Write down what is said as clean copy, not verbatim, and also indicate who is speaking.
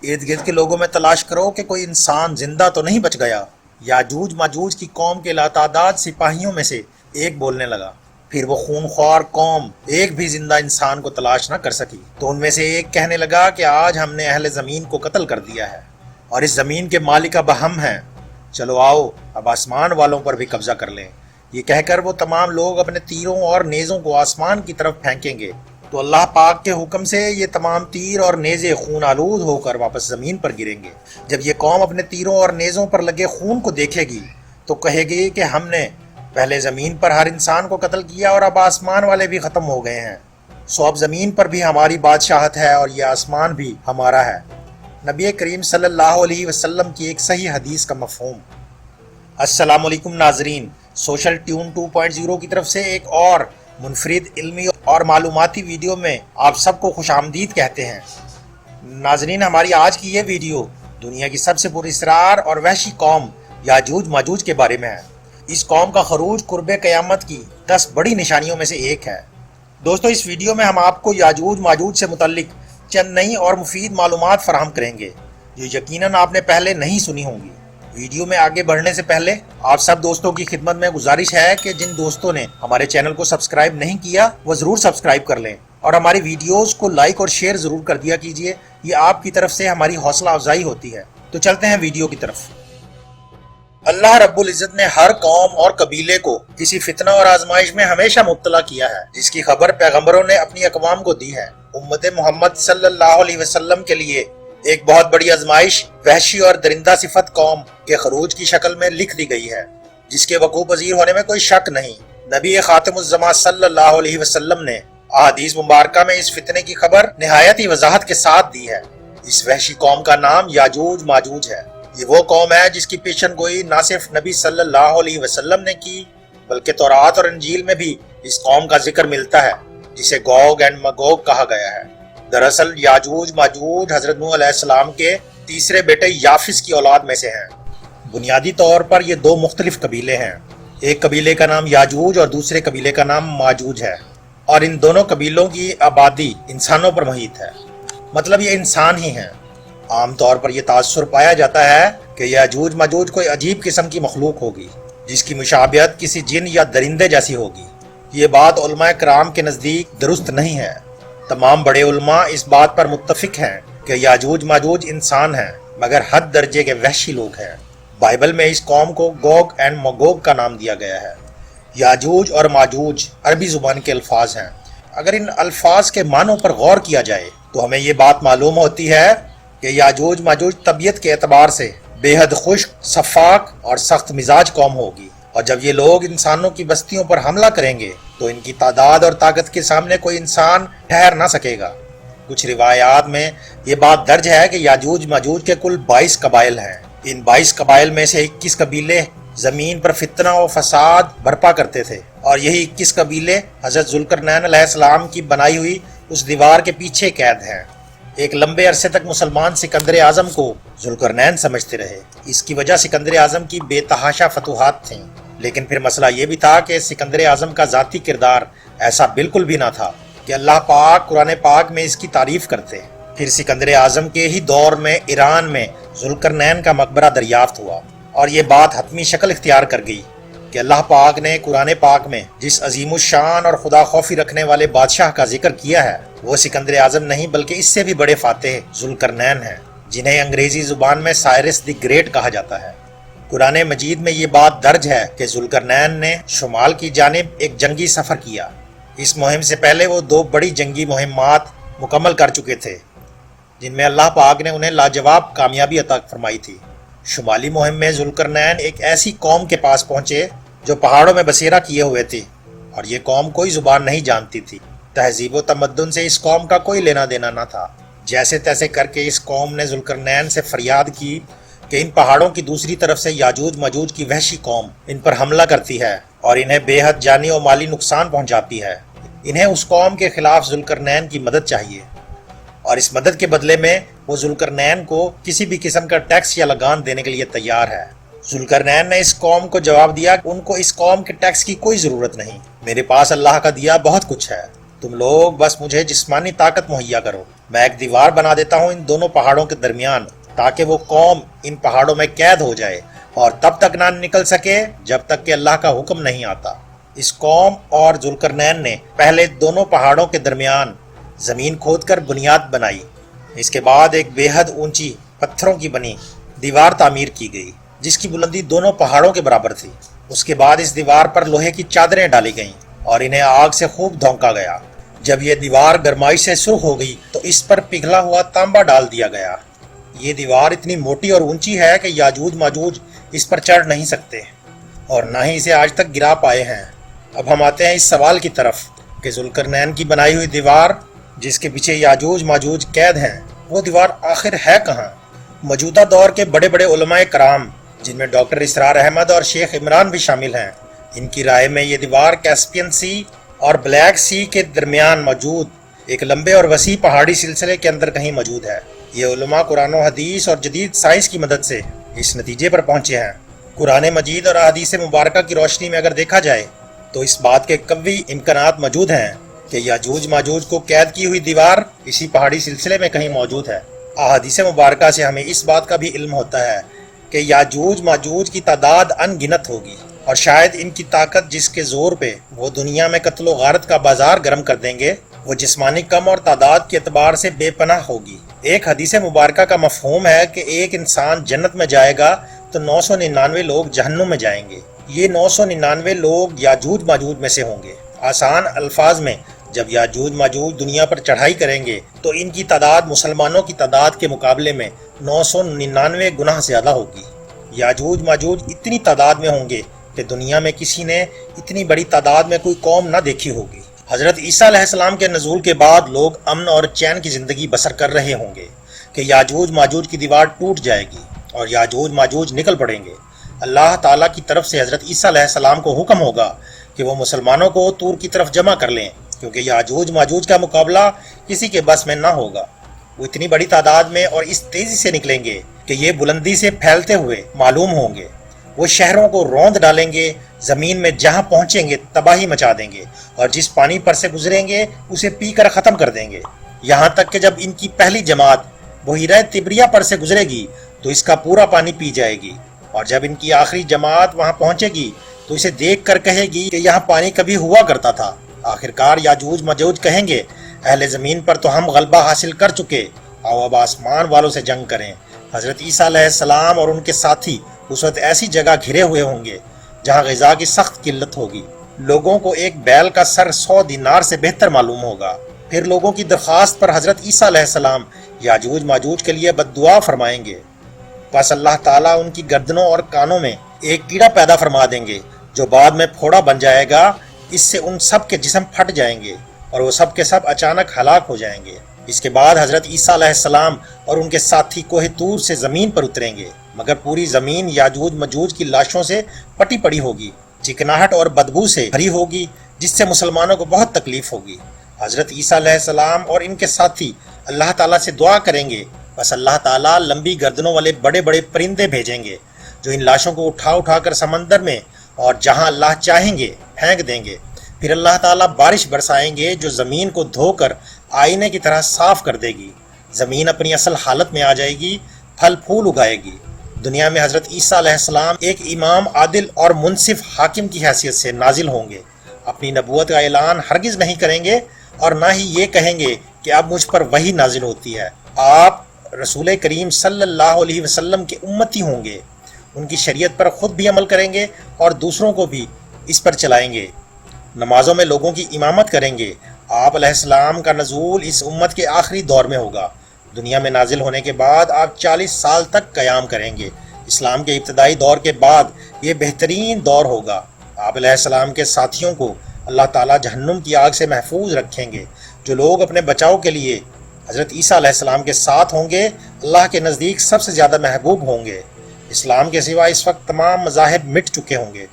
Speaker 1: ارد گرد کے لوگوں میں تلاش کرو کہ کوئی انسان زندہ تو نہیں بچ گیا۔ یاجوج ماجوج کی قوم کے لاتعداد سپاہیوں میں سے ایک بولنے لگا۔ پھر وہ خونخوار قوم ایک بھی زندہ انسان کو تلاش نہ کر سکی، تو ان میں سے ایک کہنے لگا کہ آج ہم نے اہل زمین کو قتل کر دیا ہے اور اس زمین کے مالک اب ہم ہیں، چلو آؤ اب آسمان والوں پر بھی قبضہ کر لیں۔ یہ کہہ کر وہ تمام لوگ اپنے تیروں اور نیزوں کو آسمان کی طرف پھینکیں گے تو اللہ پاک کے حکم سے یہ تمام تیر اور نیزے خون آلود ہو کر واپس زمین پر گریں گے۔ جب یہ قوم اپنے تیروں اور نیزوں پر لگے خون کو دیکھے گی تو کہے گی کہ ہم نے پہلے زمین پر ہر انسان کو قتل کیا اور اب آسمان والے بھی ختم ہو گئے ہیں، سو اب زمین پر بھی ہماری بادشاہت ہے اور یہ آسمان بھی ہمارا ہے۔ نبی کریم صلی اللہ علیہ وسلم کی ایک صحیح حدیث کا مفہوم۔ السلام علیکم ناظرین، سوشل ٹیون 2.0 کی طرف سے ایک اور منفرد علمی اور معلوماتی ویڈیو میں آپ سب کو خوش آمدید کہتے ہیں۔ ناظرین، ہماری آج کی یہ ویڈیو دنیا کی سب سے پراسرار اور وحشی قوم یاجوج ماجوج کے بارے میں ہے۔ اس قوم کا خروج قرب قیامت کی 10 بڑی نشانیوں میں سے ایک ہے۔ دوستو، اس ویڈیو میں ہم آپ کو یاجوج ماجوج سے متعلق چند نئی اور مفید معلومات فراہم کریں گے جو یقیناً آپ نے پہلے نہیں سنی ہوں گی۔ ویڈیو میں آگے بڑھنے سے پہلے آپ سب دوستوں کی خدمت میں گزارش ہے کہ جن دوستوں نے ہمارے چینل کو سبسکرائب نہیں کیا وہ ضرور سبسکرائب کر لیں اور ہماری ویڈیوز کو لائک اور شیئر ضرور کر دیا کیجیے، یہ آپ کی طرف سے ہماری حوصلہ افزائی ہوتی ہے۔ تو چلتے ہیں ویڈیو کی طرف۔ اللہ رب العزت نے ہر قوم اور قبیلے کو کسی فتنہ اور آزمائش میں ہمیشہ مبتلا کیا ہے، جس کی خبر پیغمبروں نے اپنی اقوام کو دی ہے۔ امت محمد صلی اللہ علیہ وسلم کے لیے ایک بہت بڑی آزمائش وحشی اور درندہ صفت قوم کے خروج کی شکل میں لکھ دی گئی ہے، جس کے وقوع پذیر ہونے میں کوئی شک نہیں۔ نبی خاتم الزمان صلی اللہ علیہ وسلم نے احادیث مبارکہ میں اس فتنے کی خبر نہایت ہی وضاحت کے ساتھ دی ہے۔ اس وحشی قوم کا نام یاجوج ماجوج ہے۔ یہ وہ قوم ہے جس کی پیشن گوئی نہ صرف نبی صلی اللہ علیہ وسلم نے کی بلکہ تورات اور انجیل میں بھی اس قوم کا ذکر ملتا ہے، جسے گوگ اینڈ مگوگ کہا گیا ہے۔ دراصل یاجوج ماجوج حضرت نوح علیہ السلام کے تیسرے بیٹے یافس کی اولاد میں سے ہیں۔ بنیادی طور پر یہ دو مختلف قبیلے ہیں، ایک قبیلے کا نام یاجوج اور دوسرے قبیلے کا نام ماجوج ہے، اور ان دونوں قبیلوں کی آبادی انسانوں پر محیط ہے، مطلب یہ انسان ہی ہیں۔ عام طور پر یہ تاثر پایا جاتا ہے کہ یاجوج ماجوج کوئی عجیب قسم کی مخلوق ہوگی جس کی مشابہت کسی جن یا درندے جیسی ہوگی۔ یہ بات علماء کرام کے نزدیک درست نہیں ہے۔ تمام بڑے علماء اس بات پر متفق ہیں کہ یاجوج ماجوج انسان ہیں مگر حد درجے کے وحشی لوگ ہیں۔ بائبل میں اس قوم کو گوگ اینڈ مگوگ کا نام دیا گیا ہے۔ یاجوج اور ماجوج عربی زبان کے الفاظ ہیں۔ اگر ان الفاظ کے معنوں پر غور کیا جائے تو ہمیں یہ بات معلوم ہوتی ہے کہ یاجوج ماجوج طبیعت کے اعتبار سے بے حد خشک، شفاق اور سخت مزاج قوم ہوگی، اور جب یہ لوگ انسانوں کی بستیوں پر حملہ کریں گے تو ان کی تعداد اور طاقت کے سامنے کوئی انسان ٹھہر نہ سکے گا۔ کچھ روایات میں یہ بات درج ہے کہ یاجوج ماجوج کے کل 22 قبائل ہیں۔ ان 22 قبائل میں سے 21 قبیلے زمین پر فتنہ و فساد برپا کرتے تھے، اور یہی 21 قبیلے حضرت ذوالقرنین علیہ السلام کی بنائی ہوئی اس دیوار کے پیچھے قید ہیں۔ ایک لمبے عرصے تک مسلمان سکندر اعظم کو ذوالقرنین سمجھتے رہے۔ اس کی وجہ سکندر اعظم کی بے تحاشا فتوحات تھیں، لیکن پھر مسئلہ یہ بھی تھا کہ سکندر اعظم کا ذاتی کردار ایسا بالکل بھی نہ تھا کہ اللہ پاک قرآن پاک میں اس کی تعریف کرتے۔ پھر سکندر اعظم کے ہی دور میں ایران میں ذوالقرنین کا مقبرہ دریافت ہوا، اور یہ بات حتمی شکل اختیار کر گئی کہ اللہ پاک نے قرآن پاک میں جس عظیم الشان اور خدا خوفی رکھنے والے بادشاہ کا ذکر کیا ہے وہ سکندر اعظم نہیں بلکہ اس سے بھی بڑے فاتح ذوالقرنین ہیں، جنہیں انگریزی زبان میں سائرس دی گریٹ کہا جاتا ہے۔ قرآن مجید میں یہ بات درج ہے کہ ذوالقرنین نے شمال کی جانب ایک جنگی سفر کیا۔ اس مہم سے پہلے وہ 2 بڑی جنگی مہمات مکمل کر چکے تھے جن میں اللہ پاک نے انہیں لاجواب کامیابی عطا فرمائی تھی۔ شمالی مہم میں ذوالقرنین ایک ایسی قوم کے پاس پہنچے جو پہاڑوں میں بسیرا کیے ہوئے تھی، اور یہ قوم کوئی زبان نہیں جانتی تھی۔ تہذیب و تمدن سے اس قوم کا کوئی لینا دینا نہ تھا۔ جیسے تیسے کر کے اس قوم نے ذوالقرنین سے فریاد کی کہ ان پہاڑوں کی دوسری طرف سے یاجوج ماجوج کی وحشی قوم ان پر حملہ کرتی ہے اور انہیں بے حد جانی و مالی نقصان پہنچاتی ہے۔ انہیں اس قوم کے خلاف ذوالقرنین کی مدد چاہیے، اور اس مدد کے بدلے میں وہ ذوالقرنین کو کسی بھی قسم کا ٹیکس یا لگان دینے کے لیے تیار ہے۔ ذوالقرنین نے اس قوم کو جواب دیا کہ ان کو اس قوم کے ٹیکس کی کوئی ضرورت نہیں، میرے پاس اللہ کا دیا بہت کچھ ہے۔ تم لوگ بس مجھے جسمانی طاقت مہیا کرو، میں ایک دیوار بنا دیتا ہوں ان دونوں پہاڑوں کے درمیان، تاکہ وہ قوم ان پہاڑوں میں قید ہو جائے اور تب تک نہ نکل سکے جب تک کہ اللہ کا حکم نہیں آتا۔ اس قوم اور ذوالقرنین نے پہلے دونوں پہاڑوں کے درمیان زمین کھود کر بنیاد بنائی، اس کے بعد ایک بے حد اونچی پتھروں کی بنی دیوار تعمیر کی گئی جس کی بلندی دونوں پہاڑوں کے برابر تھی۔ اس کے بعد اس دیوار پر لوہے کی چادریں ڈالی گئیں اور انہیں آگ سے خوب دھونکا گیا۔ جب یہ دیوار گرمائی سے سرخ ہو گئی تو اس پر پگھلا ہوا تانبا ڈال دیا گیا۔ یہ دیوار اتنی موٹی اور اونچی ہے کہ یاجوج ماجوج اس پر چڑھ نہیں سکتے اور نہ ہی اسے آج تک گرا پائے ہیں۔ اب ہم آتے ہیں اس سوال کی طرف کہ ذوالقرنین کی بنائی ہوئی دیوار جس کے پیچھے یاجوج ماجوج قید ہیں، وہ دیوار آخر ہے کہاں؟ موجودہ دور کے بڑے بڑے علماء کرام جن میں ڈاکٹر اسرار احمد اور شیخ عمران بھی شامل ہیں، ان کی رائے میں یہ دیوار کیسپین سی اور بلیک سی کے درمیان موجود ایک لمبے اور وسیع پہاڑی سلسلے کے اندر کہیں موجود ہے۔ یہ علماء قرآن و حدیث اور جدید سائنس کی مدد سے اس نتیجے پر پہنچے ہیں۔ قرآن مجید اور احادیث مبارکہ کی روشنی میں اگر دیکھا جائے تو اس بات کے قوی امکانات موجود ہیں کہ یاجوج ماجوج کو قید کی ہوئی دیوار اسی پہاڑی سلسلے میں کہیں موجود ہے۔ احادیث مبارکہ سے ہمیں اس بات کا بھی علم ہوتا ہے کہ یاجوج ماجوج کی تعداد ان گنت ہوگی اور شاید ان کی طاقت جس کے زور پہ وہ دنیا میں قتل و غارت کا بازار گرم کر دیں گے، وہ جسمانی کم اور تعداد کے اعتبار سے بے پناہ ہوگی۔ ایک حدیث مبارکہ کا مفہوم ہے کہ ایک انسان جنت میں جائے گا تو 999 لوگ جہنم میں جائیں گے۔ یہ 999 لوگ یاجوج ماجوج میں سے ہوں گے۔ آسان الفاظ میں جب یاجوج ماجوج دنیا پر چڑھائی کریں گے تو ان کی تعداد مسلمانوں کی تعداد کے مقابلے میں 999 گنا زیادہ ہوگی۔ یاجوج ماجوج اتنی تعداد میں ہوں گے کہ دنیا میں کسی نے اتنی بڑی تعداد میں کوئی قوم نہ دیکھی ہوگی۔ حضرت عیسیٰ علیہ السلام کے نزول کے بعد لوگ امن اور چین کی زندگی بسر کر رہے ہوں گے کہ یاجوج ماجوج کی دیوار ٹوٹ جائے گی اور یاجوج ماجوج نکل پڑیں گے۔ اللہ تعالیٰ کی طرف سے حضرت عیسیٰ علیہ السلام کو حکم ہوگا کہ وہ مسلمانوں کو طور کی طرف جمع کر لیں، کیونکہ یاجوج ماجوج کا مقابلہ کسی کے بس میں نہ ہوگا۔ وہ اتنی بڑی تعداد میں اور اس تیزی سے نکلیں گے کہ یہ بلندی سے پھیلتے ہوئے معلوم ہوں گے۔ وہ شہروں کو روند ڈالیں گے، زمین میں جہاں پہنچیں گے تباہی مچا دیں گے اور جس پانی پر سے گزریں گے اسے پی کر ختم کر دیں گے، یہاں تک کہ جب ان کی پہلی جماعت بحیرہ تبریہ پر سے گزرے گی تو اس کا پورا پانی پی جائے گی، اور جب ان کی آخری جماعت وہاں پہنچے گی تو اسے دیکھ کر کہے گی کہ یہاں پانی کبھی ہوا کرتا تھا۔ آخرکار یاجوج ماجوج کہیں گے، اہل زمین پر تو ہم غلبہ حاصل کر چکے، آؤ اب آسمان والوں سے جنگ کریں۔ حضرت عیسیٰ علیہ السلام اور ان کے ساتھی اس وقت ایسی جگہ گھرے ہوئے ہوں گے جہاں غذا کی سخت قلت ہوگی۔ لوگوں کو ایک بیل کا سر 100 دینار سے بہتر معلوم ہوگا۔ پھر لوگوں کی درخواست پر حضرت عیسیٰ علیہ السلام یاجوج ماجوج کے لیے بد دعا فرمائیں گے، بس اللہ تعالیٰ ان کی گردنوں اور کانوں میں ایک کیڑا پیدا فرما دیں گے جو بعد میں پھوڑا بن جائے گا۔ اس سے ان سب کے جسم پھٹ جائیں گے اور وہ سب کے سب اچانک ہلاک ہو جائیں گے۔ اس کے بعد حضرت عیسیٰ علیہ السلام اور ان کے ساتھی کوہ طور سے زمین پر اتریں گے، مگر پوری زمین یاجوج ماجوج کی لاشوں سے پٹی پڑی ہوگی، چکناہٹ اور بدبو سے بھری ہوگی، جس سے مسلمانوں کو بہت تکلیف ہوگی۔ حضرت عیسیٰ علیہ السلام اور ان کے ساتھی اللہ تعالیٰ سے دعا کریں گے، بس اللہ تعالیٰ لمبی گردنوں والے بڑے بڑے پرندے بھیجیں گے جو ان لاشوں کو اٹھا اٹھا کر سمندر میں اور جہاں اللہ چاہیں گے پھینک دیں گے۔ پھر اللہ تعالیٰ بارش برسائیں گے جو زمین کو دھو کر آئینے کی طرح صاف کر دے گی، زمین اپنی اصل حالت میں آ جائے گی، پھل پھول اگائے گی۔ دنیا میں حضرت عیسیٰ علیہ السلام ایک امام عادل اور منصف حاکم کی حیثیت سے نازل ہوں گے۔ اپنی نبوت کا اعلان ہرگز نہیں کریں گے اور نہ ہی یہ کہیں گے کہ اب مجھ پر وحی نازل ہوتی ہے۔ آپ رسول کریم صلی اللہ علیہ وسلم کے امتی ہوں گے، ان کی شریعت پر خود بھی عمل کریں گے اور دوسروں کو بھی اس پر چلائیں گے۔ نمازوں میں لوگوں کی امامت کریں گے۔ آپ علیہ السلام کا نزول اس امت کے آخری دور میں ہوگا۔ دنیا میں نازل ہونے کے بعد آپ 40 سال تک قیام کریں گے۔ اسلام کے ابتدائی دور کے بعد یہ بہترین دور ہوگا۔ آپ علیہ السلام کے ساتھیوں کو اللہ تعالیٰ جہنم کی آگ سے محفوظ رکھیں گے۔ جو لوگ اپنے بچاؤ کے لیے حضرت عیسیٰ علیہ السلام کے ساتھ ہوں گے اللہ کے نزدیک سب سے زیادہ محبوب ہوں گے۔ اسلام کے سوا اس وقت تمام مذاہب مٹ چکے ہوں گے۔